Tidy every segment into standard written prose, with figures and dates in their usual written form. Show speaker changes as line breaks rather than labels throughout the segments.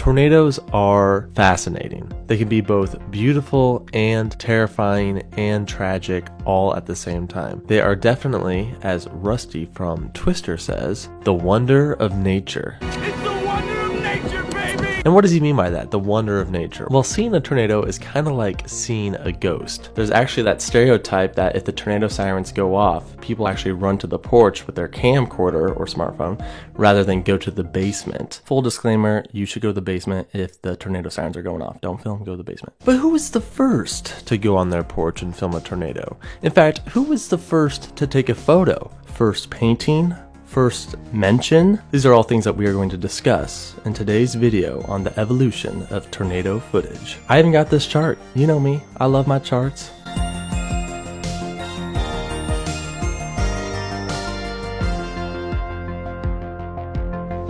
Tornadoes are fascinating. They can be both beautiful and terrifying and tragic all at the same time. They are definitely, as Rusty from Twister says, the wonder of nature.
It's the wonder of nature, baby!
And what does he mean by that, the wonder of nature? Well, seeing a tornado is kind of like seeing a ghost. There's actually that stereotype that if the tornado sirens go off, people actually run to the porch with their camcorder or smartphone rather than go to the basement. Full disclaimer, you should go to the basement if the tornado sirens are going off. Don't film, go to the basement. But who was the first to go on their porch and film a tornado? In fact, who was the first to take a photo? First painting? First mention? These are all things that we are going to discuss in today's video on the evolution of tornado footage. I even got this chart. You know me, I love my charts.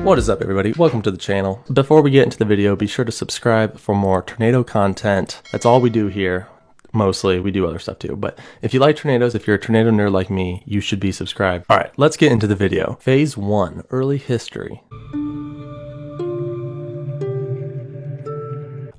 What is up, everybody? Welcome to the channel. Before we get into the video, be sure to subscribe for more tornado content. That's all we do here. Mostly, we do other stuff too, but if you like tornadoes, if you're a tornado nerd like me, you should be subscribed. All right, let's get into the video. Phase 1, early history.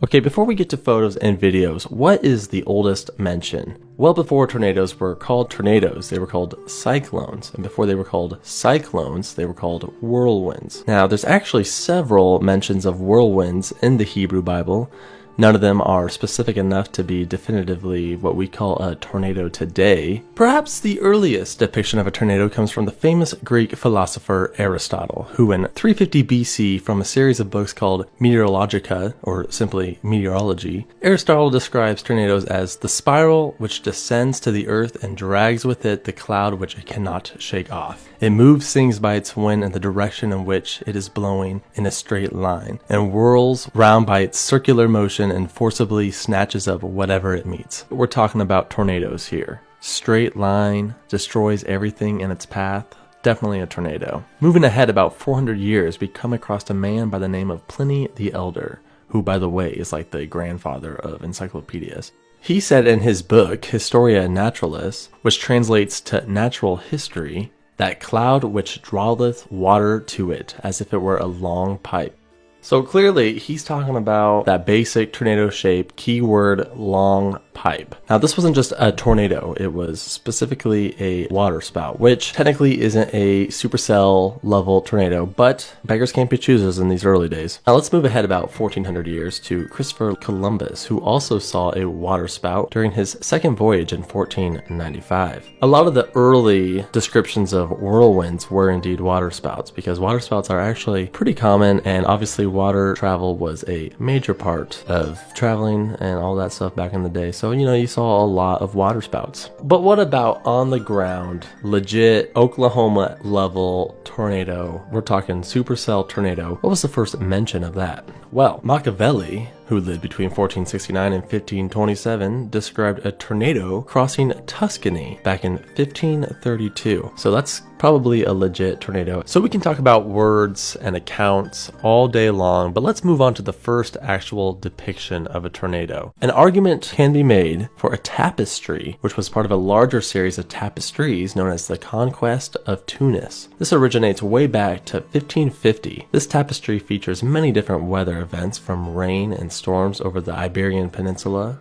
Okay, before we get to photos and videos, what is the oldest mention? Well, before tornadoes were called tornadoes, they were called cyclones. And before they were called cyclones, they were called whirlwinds. Now, there's actually several mentions of whirlwinds in the Hebrew Bible. None of them are specific enough to be definitively what we call a tornado today. Perhaps the earliest depiction of a tornado comes from the famous Greek philosopher Aristotle, who in 350 BC, from a series of books called Meteorologica, or simply Meteorology, Aristotle describes tornadoes as the spiral which descends to the earth and drags with it the cloud which it cannot shake off. It moves things by its wind in the direction in which it is blowing in a straight line, and whirls round by its circular motion and forcibly snatches up whatever it meets. We're talking about tornadoes here. Straight line, destroys everything in its path. Definitely a tornado. Moving ahead about 400 years, we come across a man by the name of Pliny the Elder, who, by the way, is like the grandfather of encyclopedias. He said in his book, Historia Naturalis, which translates to natural history, that cloud which draweth water to it, as if it were a long pipe. So clearly, he's talking about that basic tornado shape, keyword long pipe. Now, this wasn't just a tornado, it was specifically a water spout, which technically isn't a supercell level tornado, but beggars can't be choosers in these early days. Now, let's move ahead about 1400 years to Christopher Columbus, who also saw a water spout during his second voyage in 1495. A lot of the early descriptions of whirlwinds were indeed water spouts, because water spouts are actually pretty common, and obviously water travel was a major part of traveling and all that stuff back in the day. So, you know, you saw a lot of water spouts. But what about on the ground, legit Oklahoma level tornado? We're talking supercell tornado. What was the first mention of that? Well, Machiavelli, who lived between 1469 and 1527, described a tornado crossing Tuscany back in 1532. So that's probably a legit tornado. So we can talk about words and accounts all day long, but let's move on to the first actual depiction of a tornado. An argument can be made for a tapestry, which was part of a larger series of tapestries known as the Conquest of Tunis. This originates way back to 1550. This tapestry features many different weather events, from rain and storms over the Iberian Peninsula.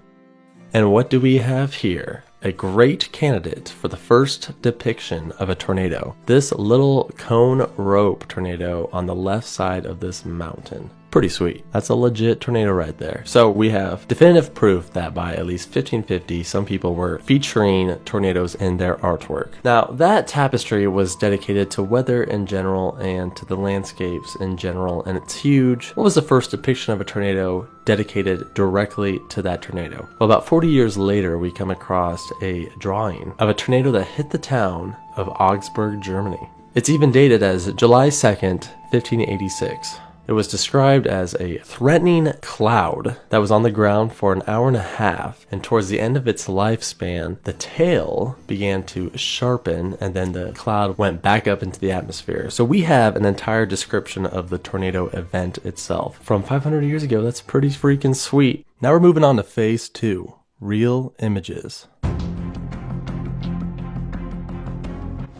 And what do we have here? A great candidate for the first depiction of a tornado. This little cone rope tornado on the left side of this mountain. Pretty sweet. That's a legit tornado right there. So we have definitive proof that by at least 1550, some people were featuring tornadoes in their artwork. Now, that tapestry was dedicated to weather in general and to the landscapes in general, and it's huge. What was the first depiction of a tornado dedicated directly to that tornado? Well, about 40 years later, we come across a drawing of a tornado that hit the town of Augsburg, Germany. It's even dated as July 2nd, 1586. It was described as a threatening cloud that was on the ground for an hour and a half, and towards the end of its lifespan, the tail began to sharpen, and then the cloud went back up into the atmosphere. So we have an entire description of the tornado event itself. From 500 years ago, that's pretty freaking sweet. Now we're moving on to phase 2, real images.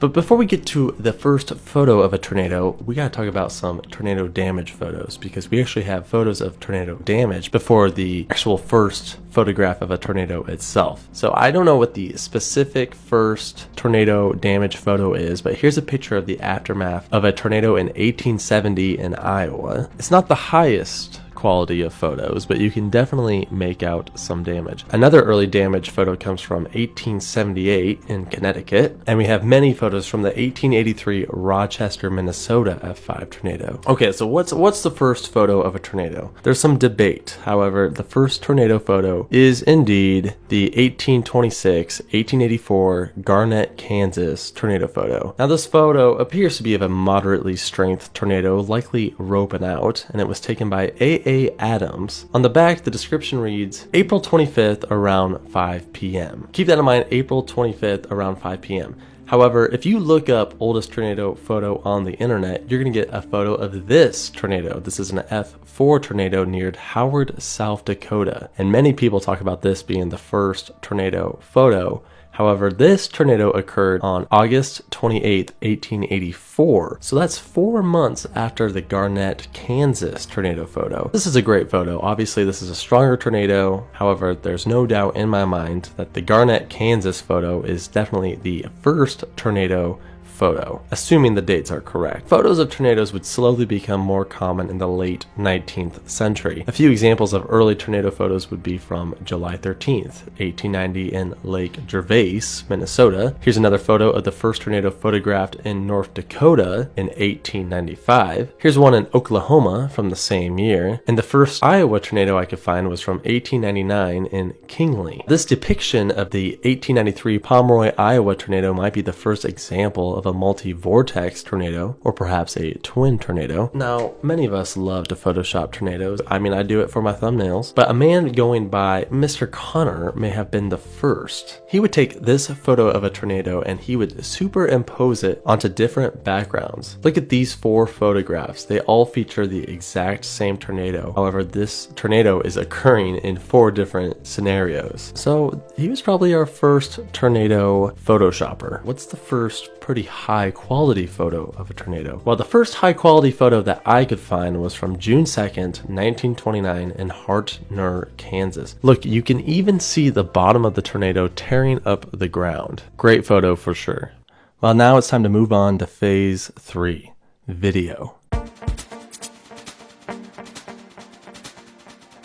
But before we get to the first photo of a tornado, we gotta talk about some tornado damage photos, because we actually have photos of tornado damage before the actual first photograph of a tornado itself. So I don't know what the specific first tornado damage photo is, but here's a picture of the aftermath of a tornado in 1870 in Iowa. It's not the highest quality of photos, but you can definitely make out some damage. Another early damage photo comes from 1878 in Connecticut, and we have many photos from the 1883 Rochester, Minnesota F5 tornado. Okay, so what's the first photo of a tornado? There's some debate. However, the first tornado photo is indeed the 1826-1884 Garnett, Kansas tornado photo. Now this photo appears to be of a moderately strength tornado, likely roping out, and it was taken by A. Adams. On the back, the description reads, April 25th around 5 p.m. Keep that in mind, April 25th around 5 p.m. However, if you look up oldest tornado photo on the internet, you're going to get a photo of this tornado. This is an F4 tornado near Howard, South Dakota. And many people talk about this being the first tornado photo. However, this tornado occurred on August 28, 1884. So that's 4 months after the Garnett, Kansas tornado photo. This is a great photo. Obviously, this is a stronger tornado. However, there's no doubt in my mind that the Garnett, Kansas photo is definitely the first tornado photo, assuming the dates are correct. Photos of tornadoes would slowly become more common in the late 19th century. A few examples of early tornado photos would be from July 13th, 1890 in Lake Gervais, Minnesota. Here's another photo of the first tornado photographed in North Dakota in 1895. Here's one in Oklahoma from the same year. And the first Iowa tornado I could find was from 1899 in Kingley. This depiction of the 1893 Pomeroy, Iowa tornado might be the first example of a multi-vortex tornado, or perhaps a twin tornado. Now, many of us love to Photoshop tornadoes. I mean, I do it for my thumbnails. But a man going by Mr. Connor may have been the first. He would take this photo of a tornado and he would superimpose it onto different backgrounds. Look at these 4 photographs. They all feature the exact same tornado. However, this tornado is occurring in 4 different scenarios. So he was probably our first tornado Photoshopper. What's the first pretty high quality photo of a tornado? Well, the first high quality photo that I could find was from June 2nd, 1929 in Hartner, Kansas. Look, you can even see the bottom of the tornado tearing up the ground. Great photo for sure. Well, now it's time to move on to phase 3, video.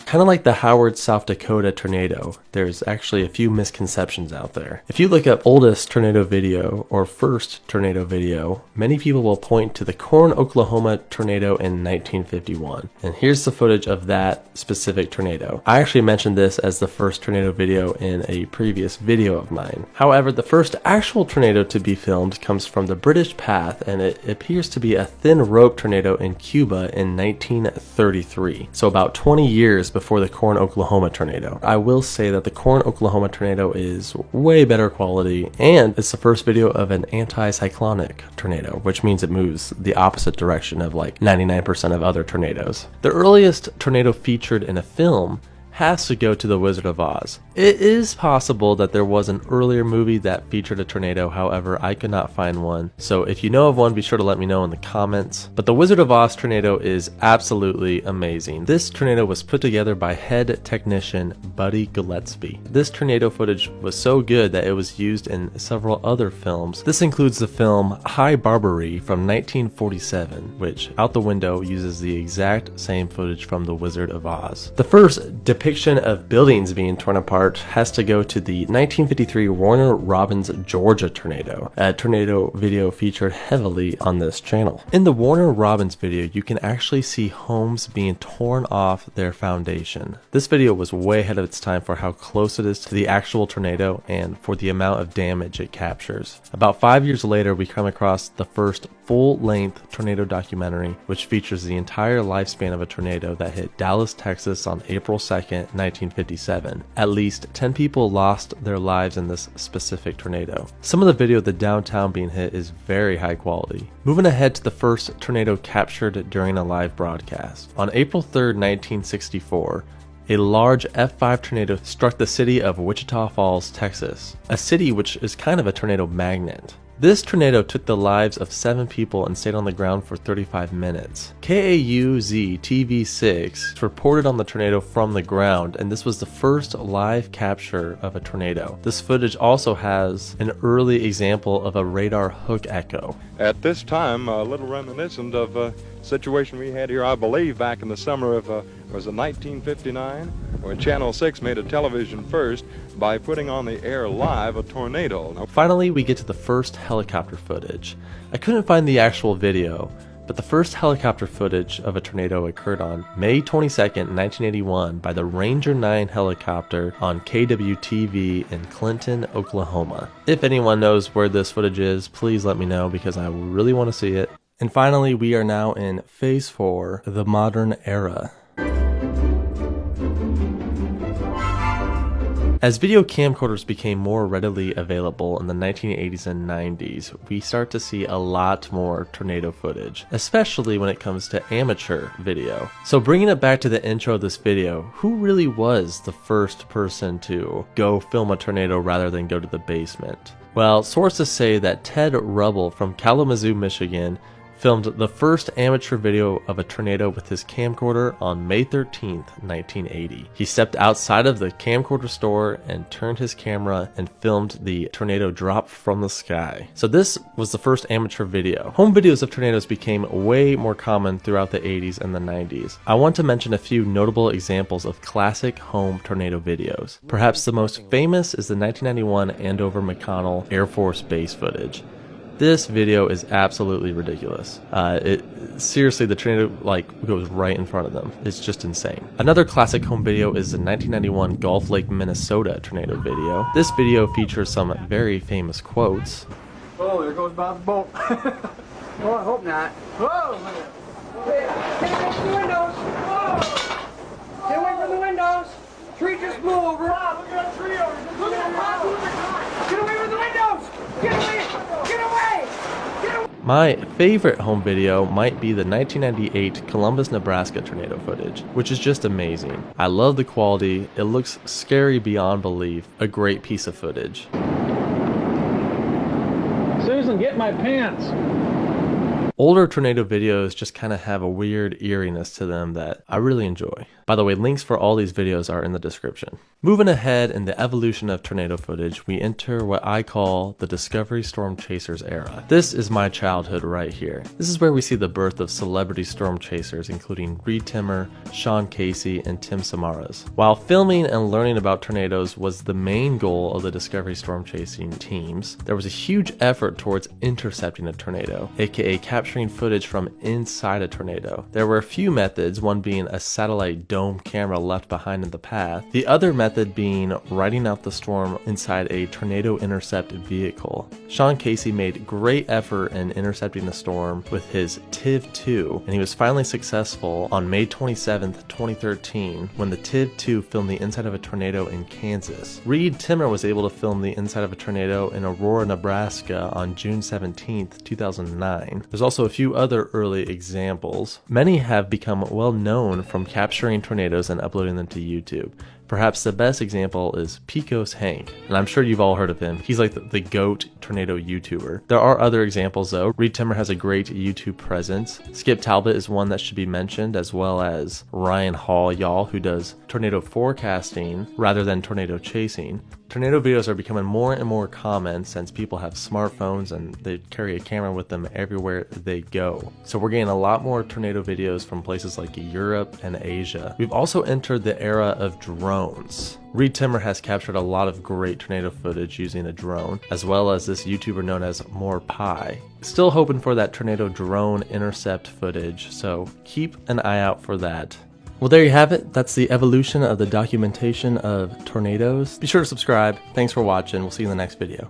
Kind of like the Howard, South Dakota tornado, there's actually a few misconceptions out there. If you look up oldest tornado video or first tornado video, many people will point to the Corn, Oklahoma tornado in 1951. And here's the footage of that specific tornado. I actually mentioned this as the first tornado video in a previous video of mine. However, the first actual tornado to be filmed comes from the British path, and it appears to be a thin rope tornado in Cuba in 1933. So about 20 years before the Corn, Oklahoma tornado. I will say that the Corn, Oklahoma tornado is way better quality, and it's the first video of an anti-cyclonic tornado, which means it moves the opposite direction of like 99% of other tornadoes. The earliest tornado featured in a film has to go to The Wizard of Oz. It is possible that there was an earlier movie that featured a tornado, however, I could not find one. So if you know of one, be sure to let me know in the comments. But The Wizard of Oz tornado is absolutely amazing. This tornado was put together by head technician Buddy Gillespie. This tornado footage was so good that it was used in several other films. This includes the film High Barbary from 1947, which out the window uses the exact same footage from The Wizard of Oz. The first depiction of buildings being torn apart has to go to the 1953 Warner Robins Georgia tornado. A tornado video featured heavily on this channel. In the Warner Robins video, you can actually see homes being torn off their foundation. This video was way ahead of its time for how close it is to the actual tornado and for the amount of damage it captures. About 5 years later, we come across the first full-length tornado documentary, which features the entire lifespan of a tornado that hit Dallas, Texas on April 2nd, 1957. At least 10 people lost their lives in this specific tornado. Some of the video of the downtown being hit is very high quality. Moving ahead to the first tornado captured during a live broadcast. On April 3rd, 1964, a large F5 tornado struck the city of Wichita Falls, Texas, a city which is kind of a tornado magnet. This tornado took the lives of 7 people and stayed on the ground for 35 minutes. KAUZ TV6 reported on the tornado from the ground, and this was the first live capture of a tornado. This footage also has an early example of a radar hook echo.
At this time, a little reminiscent of a situation we had here, I believe, back in the summer of, was it 1959? When Channel 6 made a television first by putting on the air live a tornado. Now,
finally, we get to the first helicopter footage. I couldn't find the actual video, but the first helicopter footage of a tornado occurred on May 22nd, 1981 by the Ranger 9 helicopter on KWTV in Clinton, Oklahoma. If anyone knows where this footage is, please let me know because I really want to see it. And finally, we are now in Phase 4, the modern era. As video camcorders became more readily available in the 1980s and 90s, we start to see a lot more tornado footage, especially when it comes to amateur video. So bringing it back to the intro of this video, who really was the first person to go film a tornado rather than go to the basement? Well, sources say that Ted Rubble from Kalamazoo, Michigan, filmed the first amateur video of a tornado with his camcorder on May 13th, 1980. He stepped outside of the camcorder store and turned his camera and filmed the tornado drop from the sky. So this was the first amateur video. Home videos of tornadoes became way more common throughout the 80s and the 90s. I want to mention a few notable examples of classic home tornado videos. Perhaps the most famous is the 1991 Andover McConnell Air Force Base footage. This video is absolutely ridiculous. Seriously, the tornado goes right in front of them. It's just insane. Another classic home video is the 1991 Gulf Lake, Minnesota tornado video. This video features some very famous quotes.
Oh, there goes Bob's boat.
Well, I hope not.
Whoa!
Stay away from the windows. Whoa! Stay away from the windows. Tree just blew over.
Bob, look at that tree over there. Look at that.
Get away from the windows. Get away. Get away. Get away.
My favorite home video might be the 1998 Columbus, Nebraska tornado footage, which is just amazing. I love the quality. It looks scary beyond belief. A great piece of footage.
Susan, get my pants.
Older tornado videos just kind of have a weird eeriness to them that I really enjoy. By the way, links for all these videos are in the description. Moving ahead in the evolution of tornado footage, we enter what I call the Discovery Storm Chasers era. This is my childhood right here. This is where we see the birth of celebrity storm chasers, including Reed Timmer, Sean Casey, and Tim Samaras. While filming and learning about tornadoes was the main goal of the Discovery Storm Chasing teams, there was a huge effort towards intercepting a tornado, aka capturing footage from inside a tornado. There were a few methods, one being a satellite dome camera left behind in the path, the other method being riding out the storm inside a tornado intercept vehicle. Sean Casey made great effort in intercepting the storm with his TIV-2, and he was finally successful on May 27th, 2013, when the TIV-2 filmed the inside of a tornado in Kansas. Reed Timmer was able to film the inside of a tornado in Aurora, Nebraska on June 17th, 2009. There's also a few other early examples. Many have become well known from capturing tornadoes and uploading them to YouTube. Perhaps the best example is Pecos Hank, and I'm sure you've all heard of him. He's like the GOAT tornado YouTuber. There are other examples though. Reed Timmer has a great YouTube presence. Skip Talbot is one that should be mentioned, as well as Ryan Hall, y'all, who does tornado forecasting rather than tornado chasing. Tornado videos are becoming more and more common since people have smartphones and they carry a camera with them everywhere they go. So we're getting a lot more tornado videos from places like Europe and Asia. We've also entered the era of drones. Reed Timmer has captured a lot of great tornado footage using a drone, as well as this YouTuber known as More Pie. Still hoping for that tornado drone intercept footage, so keep an eye out for that. Well, there you have it. That's the evolution of the documentation of tornadoes. Be sure to subscribe. Thanks for watching. We'll see you in the next video.